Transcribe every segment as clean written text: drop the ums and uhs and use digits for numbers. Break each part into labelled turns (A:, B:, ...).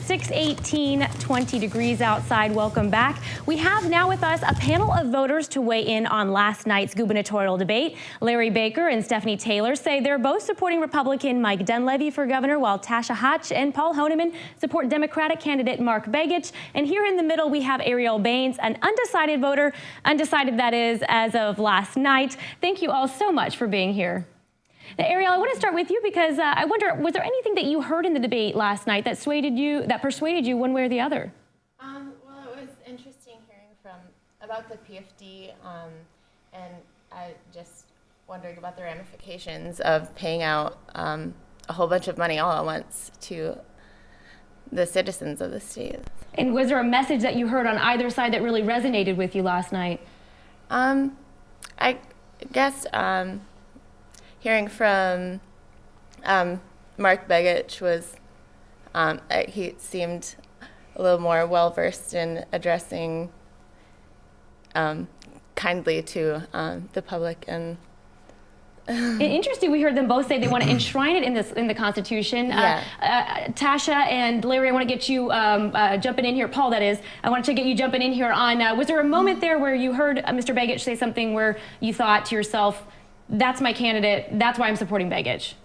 A: 6:18, 20 degrees outside. Welcome back. We have now with us a panel of voters to weigh in on last night's gubernatorial debate. Larry Baker and Stephanie Taylor say they're both supporting Republican Mike Dunleavy for governor, while Tasha Hatch and Paul Honeman support Democratic candidate Mark Begich. And here in the middle, we have Ariel Baines, an undecided voter, undecided that is as of last night. Thank you all so much for being here. Now, Ariel, I want to start with you because I wonder, was there anything that you heard in the debate last night that persuaded you one way or the other?
B: Well, it was interesting hearing about the PFD, and I just wondering about the ramifications of paying out a whole bunch of money all at once to the citizens of the state.
A: And was there a message that you heard on either side that really resonated with you last night?
B: I guess hearing from Mark Begich was, he seemed a little more well-versed in addressing kindly to the public. And
A: interesting, we heard them both say they want to enshrine it in the Constitution.
B: Yeah.
A: Tasha and Larry, I want to get you jumping in here. Paul, that is. I want to get you jumping in here on, was there a moment there where you heard Mr. Begich say something where you thought to yourself, that's my candidate, that's why I'm supporting Begich?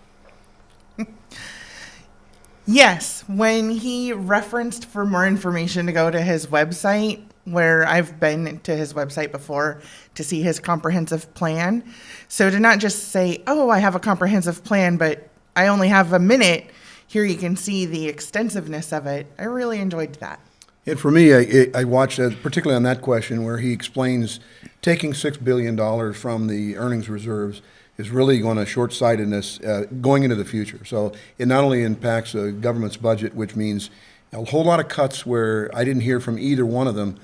C: Yes, when he referenced for more information to go to his website, where I've been to his website before to see his comprehensive plan. So to not just say, oh, I have a comprehensive plan, but I only have a minute, here you can see the extensiveness of it. I really enjoyed that.
D: And for me, I watched, particularly on that question, where he explains taking $6 billion from the earnings reserves is really going to short-sightedness going into the future. So it not only impacts the government's budget, which means a whole lot of cuts where I didn't hear from either one of them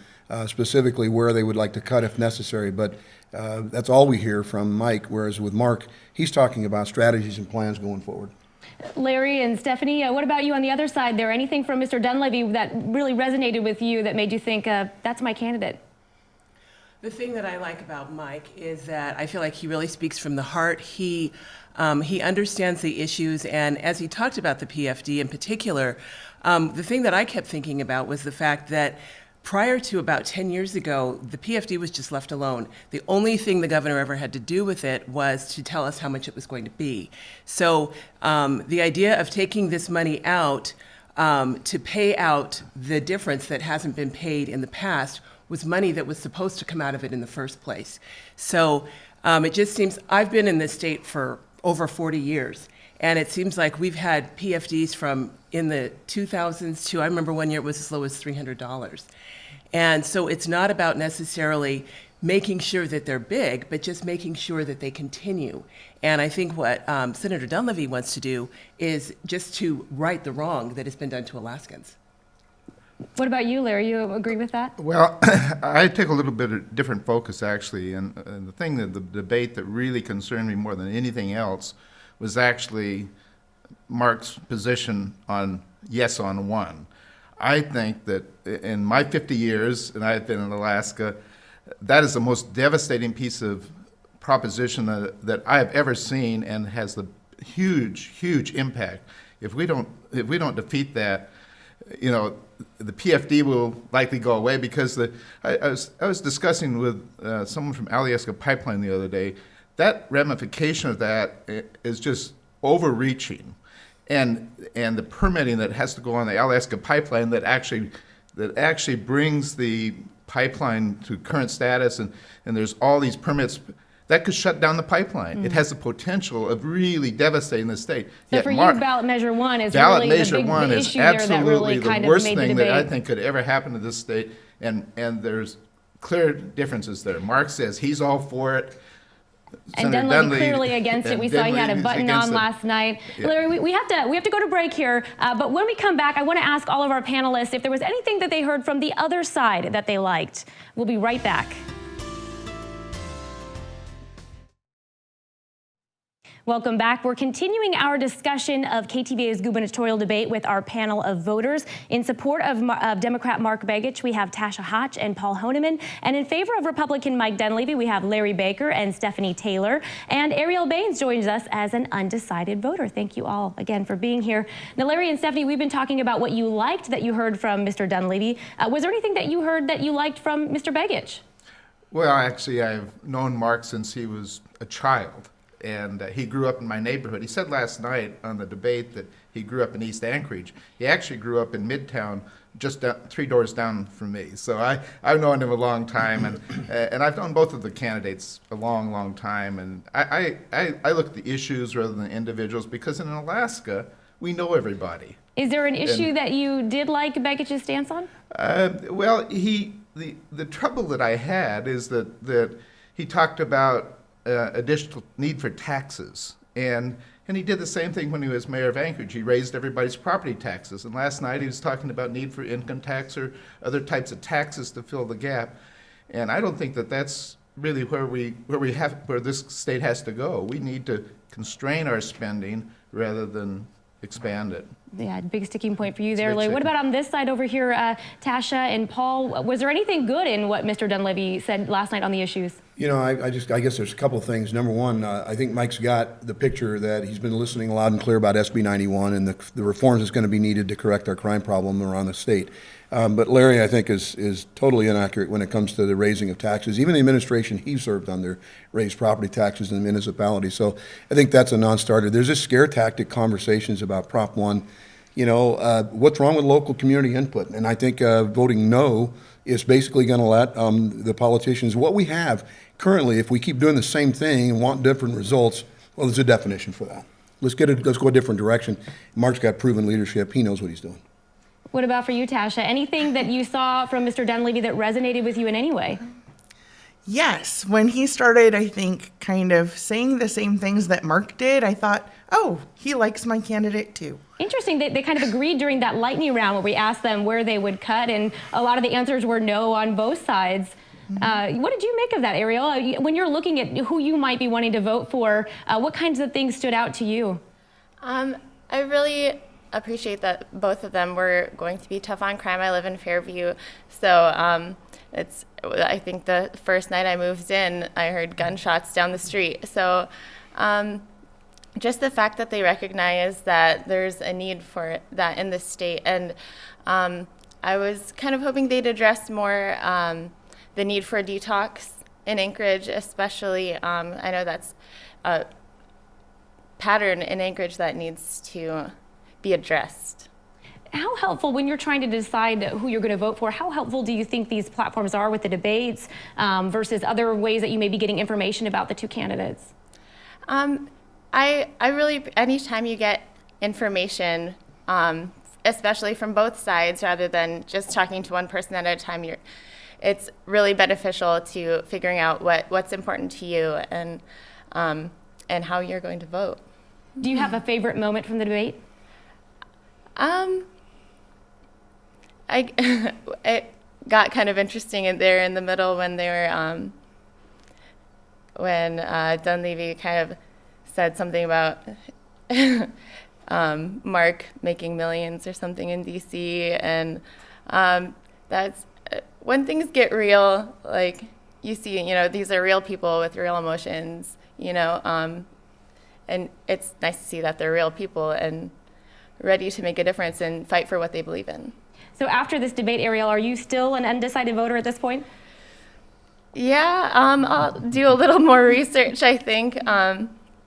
D: specifically where they would like to cut if necessary, but that's all we hear from Mike, whereas with Mark, he's talking about strategies and plans going forward.
A: Larry and Stephanie, what about you on the other side there? Anything from Mr. Dunleavy that really resonated with you that made you think, that's my candidate?
E: The thing that I like about Mike is that I feel like he really speaks from the heart. He understands the issues, and as he talked about the PFD in particular, the thing that I kept thinking about was the fact that prior to about 10 years ago, the PFD was just left alone. The only thing the governor ever had to do with it was to tell us how much it was going to be. So the idea of taking this money out to pay out the difference that hasn't been paid in the past was money that was supposed to come out of it in the first place. So it just seems, I've been in this state for over 40 years, and it seems like we've had PFDs from in the 2000s to, I remember one year it was as low as $300. And so it's not about necessarily making sure that they're big, but just making sure that they continue. And I think what Senator Dunleavy wants to do is just to right the wrong that has been done to Alaskans.
A: What about you, Larry? You agree with that?
F: Well, I take a little bit of different focus, actually, and the thing that the debate that really concerned me more than anything else was actually Mark's position on yes on one. I think that in my 50 years, and I've been in Alaska, that is the most devastating piece of proposition that I have ever seen, and has the huge impact. If we don't defeat that, you know, the PFD will likely go away, because I was discussing with someone from Alaska Pipeline the other day. That ramification of that is just overreaching, and the permitting that has to go on the Alaska Pipeline that actually brings the pipeline to current status, and there's all these permits that could shut down the pipeline. It has the potential of really devastating the state.
A: So for you, ballot measure one is really the issue there that really kind of made the debate.
F: Ballot measure one is absolutely the worst thing that I think could ever happen to this state, and there's clear differences there. Mark says he's all for it.
A: And Dunleavy clearly against it. We saw he had a button on last night. Yeah. Larry, we have to go to break here, but when we come back, I want to ask all of our panelists if there was anything that they heard from the other side that they liked. We'll be right back. Welcome back. We're continuing our discussion of KTVA's gubernatorial debate with our panel of voters. In support of Democrat Mark Begich, we have Tasha Hodge and Paul Honeman. And in favor of Republican Mike Dunleavy, we have Larry Baker and Stephanie Taylor. And Ariel Baines joins us as an undecided voter. Thank you all again for being here. Now, Larry and Stephanie, we've been talking about what you liked that you heard from Mr. Dunleavy. Was there anything that you heard that you liked from Mr. Begich?
F: Well, actually, I've known Mark since he was a child, and he grew up in my neighborhood. He said last night on the debate that he grew up in East Anchorage. He actually grew up in Midtown, just 3 doors down from me. So I've known him a long time, and I've known both of the candidates a long, long time. And I look at the issues rather than individuals, because in Alaska, we know everybody.
A: Is there an issue that you did like Begich's stance on?
F: Well, the trouble that I had is that he talked about additional need for taxes, and he did the same thing when he was mayor of Anchorage. He raised everybody's property taxes, and last night he was talking about need for income tax or other types of taxes to fill the gap. And I don't think that that's really where this state has to go. We need to constrain our spending rather than expand it.
A: Yeah, big sticking point for you there,
F: big
A: Larry. What
F: sticking.
A: about on this side over here, Tasha and Paul? Was there anything good in what Mr. Dunleavy said last night on the issues?
D: You know, I guess there's a couple of things. Number one, I think Mike's got the picture that he's been listening loud and clear about SB 91 and the reforms that's going to be needed to correct our crime problem around the state. But Larry, I think, is totally inaccurate when it comes to the raising of taxes. Even the administration he served under raised property taxes in the municipality. So I think that's a non-starter. There's just scare tactic conversations about Prop 1. You know, what's wrong with local community input? And I think voting no is basically going to let the politicians, what we have currently, if we keep doing the same thing and want different results, well, there's a definition for that. Let's go a different direction. Mark's got proven leadership. He knows what he's doing.
A: What about for you, Tasha? Anything that you saw from Mr. Dunleavy that resonated with you in any way?
C: Yes, when he started, I think, kind of saying the same things that Mark did, I thought, oh, he likes my candidate too.
A: Interesting. They kind of agreed during that lightning round where we asked them where they would cut, and a lot of the answers were no on both sides. What did you make of that, Ariel? When you're looking at who you might be wanting to vote for, what kinds of things stood out to you?
B: I really appreciate that both of them were going to be tough on crime. I live in Fairview, so I think the first night I moved in, I heard gunshots down the street. So just the fact that they recognize that there's a need for that in the state, and I was kind of hoping they'd address more the need for a detox in Anchorage, especially. I know that's a pattern in Anchorage that needs to be addressed.
A: How helpful, when you're trying to decide who you're going to vote for, how helpful do you think these platforms are with the debates versus other ways that you may be getting information about the two candidates?
B: I really, anytime you get information, especially from both sides, rather than just talking to one person at a time, it's really beneficial to figuring out what's important to you and how you're going to vote.
A: Do you have a favorite moment from the debate?
B: It got kind of interesting in there in the middle when they were when Dunleavy kind of said something about Mark making millions or something in DC, and that's when things get real. Like you see, these are real people with real emotions, and it's nice to see that they're real people and ready to make a difference and fight for what they believe in.
A: So after this debate, Ariel, are you still an undecided voter at this point?
B: Yeah, I'll do a little more research, I think.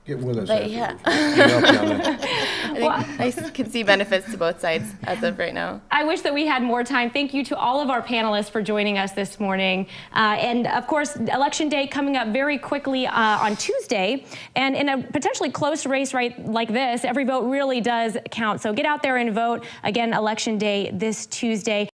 D: Get with us.
B: But
D: after.
B: yeah.
D: We'll help you on that.
B: I think I can see benefits to both sides as of right now.
A: I wish that we had more time. Thank you to all of our panelists for joining us this morning. And of course, Election Day coming up very quickly on Tuesday. And in a potentially close race like this, every vote really does count. So get out there and vote. Again, Election Day this Tuesday.